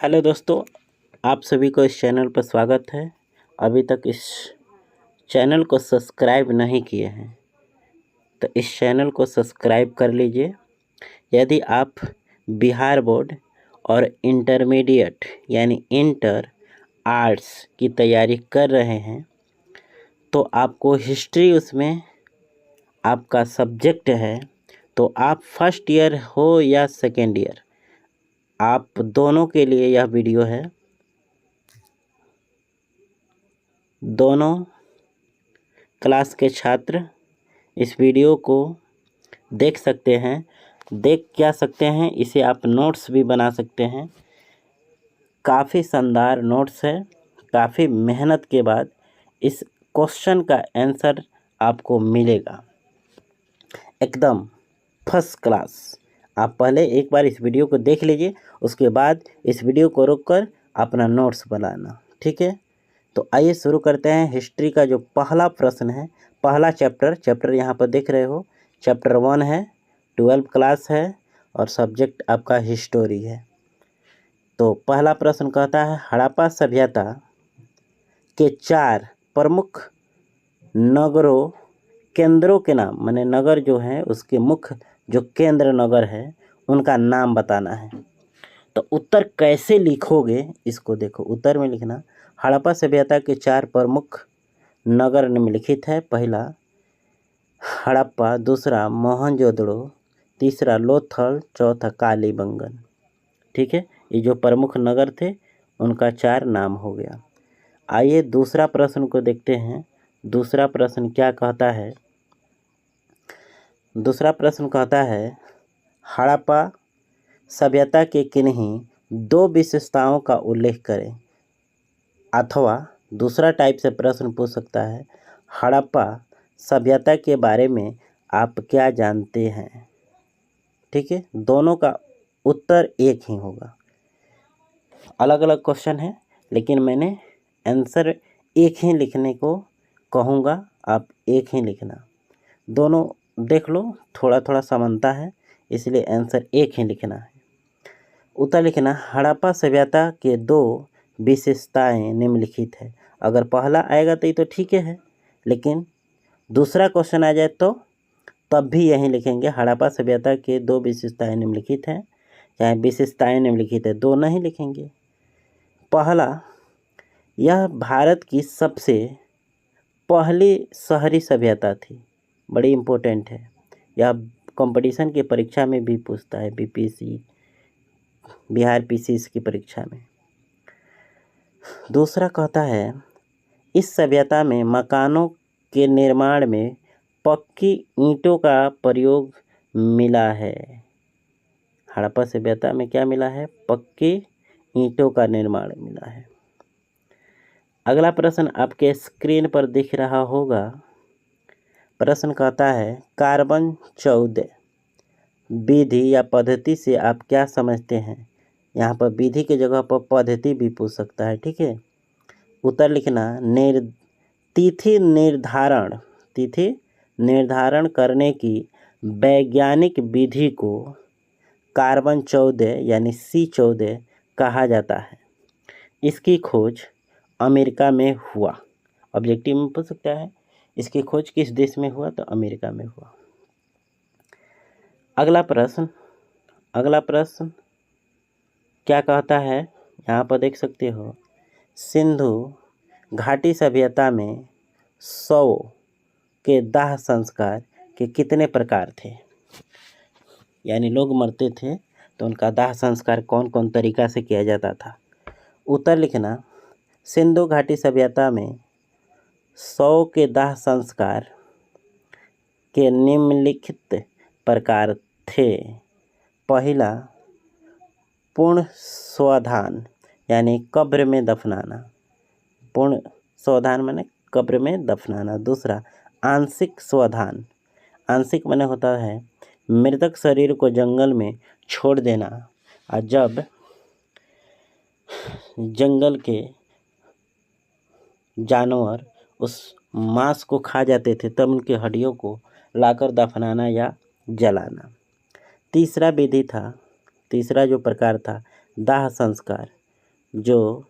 Hello दोस्तों, आप सभी को इस चैनल पर स्वागत है। अभी तक इस चैनल को सब्सक्राइब नहीं किए हैं तो इस चैनल को सब्सक्राइब कर लीजिए। यदि आप बिहार बोर्ड और इंटरमीडिएट यानी इंटर आर्ट्स की तैयारी कर रहे हैं तो आपको हिस्ट्री उसमें आपका सब्जेक्ट है, तो आप फर्स्ट ईयर हो या सेकेंड ईयर, आप दोनों के लिए यह वीडियो है। दोनों क्लास के छात्र इस वीडियो को देख सकते हैं, देख क्या सकते हैं, इसे आप नोट्स भी बना सकते हैं। काफ़ी शानदार नोट्स है। काफ़ी मेहनत के बाद इस क्वेश्चन का आंसर आपको मिलेगा, एकदम फर्स्ट क्लास। आप पहले एक बार इस वीडियो को देख लीजिए, उसके बाद इस वीडियो को रोककर अपना नोट्स बनाना, ठीक है। तो आइए शुरू करते हैं। हिस्ट्री का जो पहला प्रश्न है, पहला चैप्टर यहाँ पर देख रहे हो, चैप्टर 1 है, 12th क्लास है और सब्जेक्ट आपका हिस्टोरी है। तो पहला प्रश्न कहता है, हड़प्पा सभ्यता के 4 प्रमुख नगरों केंद्रों के नाम, माने नगर जो है उसके मुख्य जो केंद्र नगर है उनका नाम बताना है। तो उत्तर कैसे लिखोगे इसको देखो। उत्तर में लिखना, हड़प्पा सभ्यता के 4 प्रमुख नगर निम्नलिखित है। पहला हड़प्पा, दूसरा मोहनजोदड़ो, तीसरा लोथल, चौथा कालीबंगन। ठीक है, ये जो प्रमुख नगर थे उनका 4 नाम हो गया। आइए दूसरा प्रश्न को देखते हैं। दूसरा प्रश्न क्या कहता है? दूसरा प्रश्न कहता है, हड़प्पा सभ्यता के किन्हीं 2 विशेषताओं का उल्लेख करें। अथवा दूसरा टाइप से प्रश्न पूछ सकता है, हड़प्पा सभ्यता के बारे में आप क्या जानते हैं। ठीक है, दोनों का उत्तर एक ही होगा। अलग अलग क्वेश्चन है लेकिन मैंने आंसर एक ही लिखने को कहूँगा, आप एक ही लिखना। दोनों देख लो, थोड़ा थोड़ा समानता है इसलिए आंसर एक ही लिखना है। उत्तर लिखना, हड़प्पा सभ्यता के 2 विशेषताएं निम्नलिखित है। अगर पहला आएगा तो ये तो ठीक है, लेकिन दूसरा क्वेश्चन आ जाए तो तब भी यही लिखेंगे, हड़प्पा सभ्यता के 2 विशेषताएं निम्नलिखित हैं। चाहे विशेषताएं निम्नलिखित है, 2 नहीं लिखेंगे। पहला, यह भारत की सबसे पहली शहरी सभ्यता थी। बड़ी इम्पोर्टेंट है, यह कंपटीशन की परीक्षा में भी पूछता है, बीपीएससी, बिहार पीसीएस की परीक्षा में। दूसरा कहता है, इस सभ्यता में मकानों के निर्माण में पक्की ईंटों का प्रयोग मिला है। हड़प्पा सभ्यता में क्या मिला है? पक्की ईंटों का निर्माण मिला है। अगला प्रश्न आपके स्क्रीन पर दिख रहा होगा। प्रश्न कहता है, कार्बन 14 विधि या पद्धति से आप क्या समझते हैं। यहाँ पर विधि के जगह पर पद्धति भी पूछ सकता है, ठीक है। उत्तर लिखना, तिथि निर्धारण करने की वैज्ञानिक विधि को कार्बन 14 यानी C14 कहा जाता है। इसकी खोज अमेरिका में हुआ। ऑब्जेक्टिव में पूछ सकता है, इसकी खोज किस देश में हुआ, तो अमेरिका में हुआ। अगला प्रश्न क्या कहता है, यहाँ पर देख सकते हो, सिंधु घाटी सभ्यता में शव के दाह संस्कार के कितने प्रकार थे। यानी लोग मरते थे तो उनका दाह संस्कार कौन कौन तरीका से किया जाता था। उत्तर लिखना, सिंधु घाटी सभ्यता में शव के दाह संस्कार के निम्नलिखित प्रकार थे। पहला, पूर्ण स्वधान यानी कब्र में दफनाना। पूर्ण स्वधान माने कब्र में दफनाना। दूसरा, आंशिक स्वधान। आंशिक माने होता है मृतक शरीर को जंगल में छोड़ देना, और जब जंगल के जानवर उस मांस को खा जाते थे तब उनके हड्डियों को लाकर दफनाना या जलाना। तीसरा जो प्रकार था दाह संस्कार, जो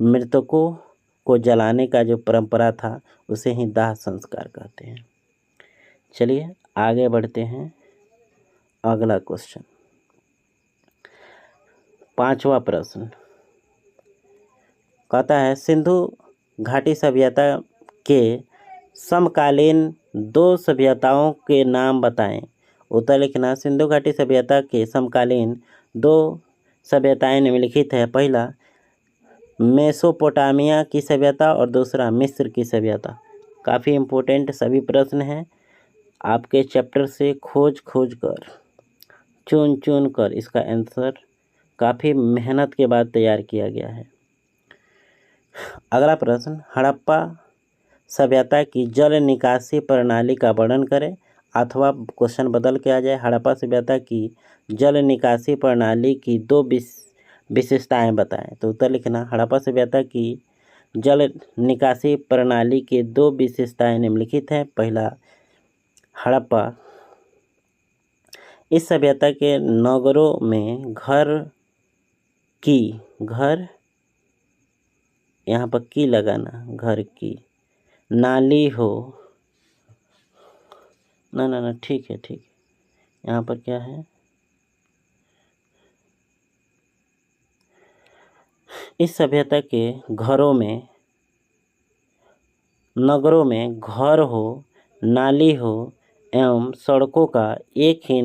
मृतकों को जलाने का जो परंपरा था उसे ही दाह संस्कार कहते हैं। चलिए आगे बढ़ते हैं। अगला क्वेश्चन, 5वां प्रश्न कहता है सिंधु घाटी सभ्यता के समकालीन 2 सभ्यताओं के नाम बताएं। उत्तर लिखना। सिंधु घाटी सभ्यता के समकालीन 2 सभ्यताएं निम्नलिखित है। पहला मेसोपोटामिया की सभ्यता और दूसरा मिस्र की सभ्यता। काफ़ी इम्पोर्टेंट सभी प्रश्न हैं। आपके चैप्टर से खोज कर चुन कर इसका आंसर काफ़ी मेहनत के बाद तैयार किया गया है। अगला प्रश्न, हड़प्पा सभ्यता की जल निकासी प्रणाली का वर्णन करें। अथवा क्वेश्चन बदल के आ जाए, हड़प्पा सभ्यता की जल निकासी प्रणाली की 2 विशेषताएं बताएं। तो उत्तर लिखना। हड़प्पा सभ्यता की जल निकासी प्रणाली के 2 विशेषताएं निम्नलिखित हैं। पहला, हड़प्पा इस सभ्यता के नगरों में घर यहाँ पर की लगाना, घर की नाली हो ना ठीक है यहाँ पर क्या है, इस सभ्यता के नगरों में घर हो, नाली हो एवं सड़कों का एक ही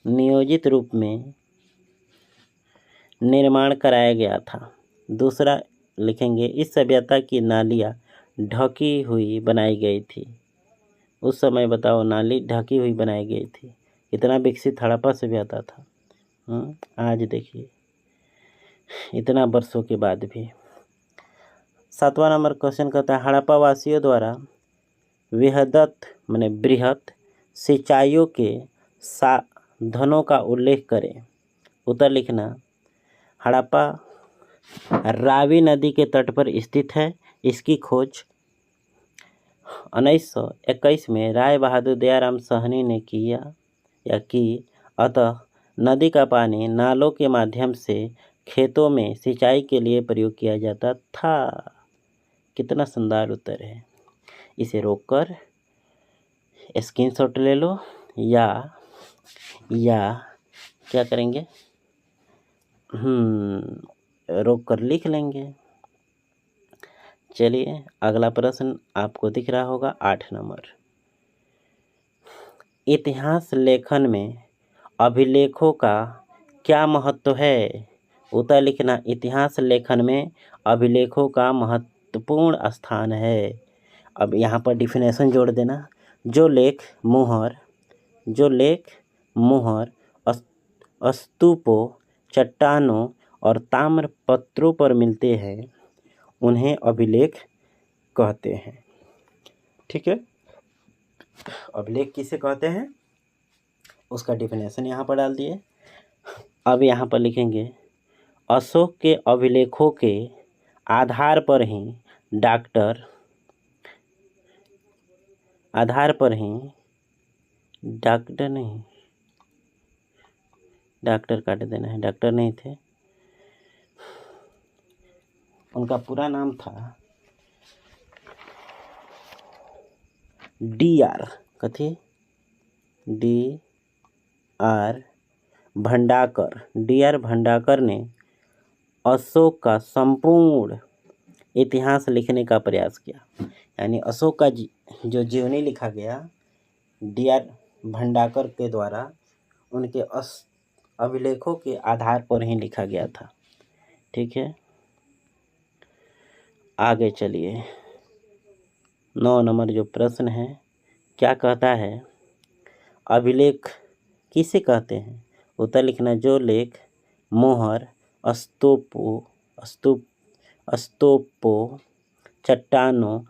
नियोजित रूप में निर्माण कराया गया था। दूसरा लिखेंगे, इस सभ्यता की नालियाँ ढकी हुई बनाई गई थी। उस समय बताओ, नाली ढकी हुई बनाई गई थी। इतना विकसित हड़प्पा सभ्यता था। आज देखिए इतना वर्षों के बाद भी। 7वां नंबर क्वेश्चन कहता है, हड़प्पा वासियों द्वारा बृहत सिंचाइयों के साधनों का उल्लेख करें। उत्तर लिखना। हड़प्पा रावी नदी के तट पर स्थित है। इसकी खोज 1921 में राय बहादुर दयाराम साहनी ने की। अतः नदी का पानी नालों के माध्यम से खेतों में सिंचाई के लिए प्रयोग किया जाता था। कितना शानदार उत्तर है। इसे रोककर स्क्रीनशॉट ले लो या क्या करेंगे, रोककर लिख लेंगे। चलिए अगला प्रश्न आपको दिख रहा होगा, 8 नंबर। इतिहास लेखन में अभिलेखों का क्या महत्व है। उत्तर लिखना। इतिहास लेखन में अभिलेखों का महत्वपूर्ण स्थान है। अब यहाँ पर डिफिनेशन जोड़ देना। जो लेख मुहर स्तूपों, चट्टानों और ताम्र पत्रों पर मिलते हैं उन्हें अभिलेख कहते हैं। ठीक है, अभिलेख किसे कहते हैं उसका डिफिनेशन यहाँ पर डाल दिए। अब यहाँ पर लिखेंगे, अशोक के अभिलेखों के आधार पर ही डॉक्टर काट देना है, डॉक्टर नहीं थे, उनका पूरा नाम था DR भंडाकर ने अशोक का संपूर्ण इतिहास लिखने का प्रयास किया। यानी अशोक का जो जीवनी लिखा गया DR भंडाकर के द्वारा उनके अभिलेखों के आधार पर ही लिखा गया था। ठीक है, आगे चलिए। 9 नंबर जो प्रश्न है, क्या कहता है, अभिलेख किसे कहते हैं। उत्तर लिखना। जो लेख मोहर स्तूपों, चट्टानों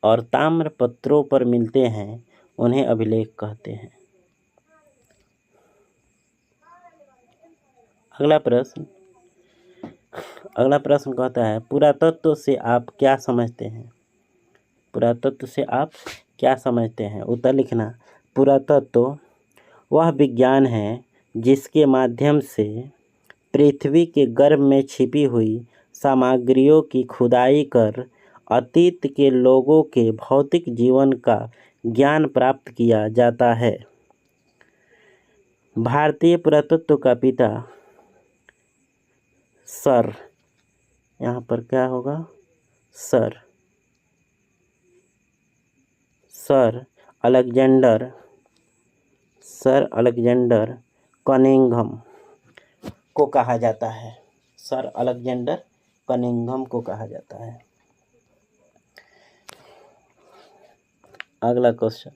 और ताम्र पत्रों पर मिलते हैं उन्हें अभिलेख कहते हैं। अगला प्रश्न कहता है, पुरातत्व से आप क्या समझते हैं। उत्तर लिखना। पुरातत्व वह विज्ञान है जिसके माध्यम से पृथ्वी के गर्भ में छिपी हुई सामग्रियों की खुदाई कर अतीत के लोगों के भौतिक जीवन का ज्ञान प्राप्त किया जाता है। भारतीय पुरातत्व का पिता सर, यहाँ पर क्या होगा, सर अलेक्जेंडर कनिंघम को कहा जाता है। सर अलेक्जेंडर कनिंघम को कहा जाता है। अगला क्वेश्चन,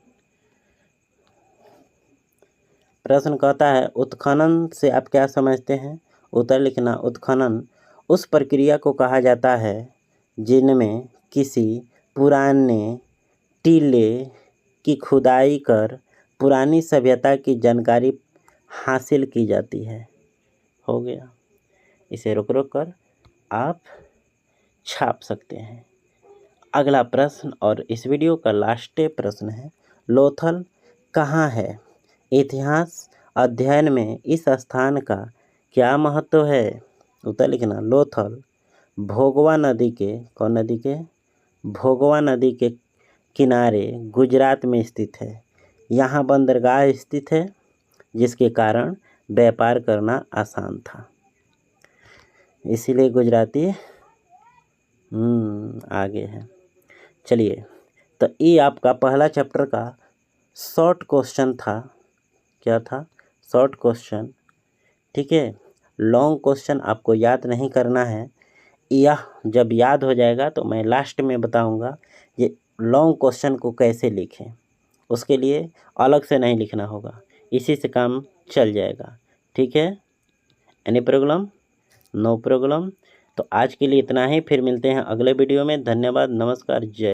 प्रश्न कहता है उत्खनन से आप क्या समझते हैं? उत्तर लिखना। उत्खनन उस प्रक्रिया को कहा जाता है जिनमें किसी पुराने टीले की खुदाई कर पुरानी सभ्यता की जानकारी हासिल की जाती है। हो गया, इसे रुक कर आप छाप सकते हैं। अगला प्रश्न और इस वीडियो का लास्ट प्रश्न है, लोथल कहाँ है? इतिहास अध्ययन में इस स्थान का क्या महत्व है? उत्तर लिखना। लोथल भोगवा नदी के, कौन नदी के? भोगवा नदी के किनारे गुजरात में स्थित है। यहाँ बंदरगाह स्थित है जिसके कारण व्यापार करना आसान था, इसीलिए गुजराती आगे है। चलिए, तो ये आपका पहला चैप्टर का शॉर्ट क्वेश्चन था। क्या था? Short question. ठीक है, लॉन्ग क्वेश्चन आपको याद नहीं करना है। यह जब याद हो जाएगा तो मैं लास्ट में बताऊंगा ये लॉन्ग क्वेश्चन को कैसे लिखें। उसके लिए अलग से नहीं लिखना होगा, इसी से काम चल जाएगा। ठीक है, एनी प्रॉब्लम? No problem. तो आज के लिए इतना ही, फिर मिलते हैं अगले वीडियो में। धन्यवाद, नमस्कार, जय।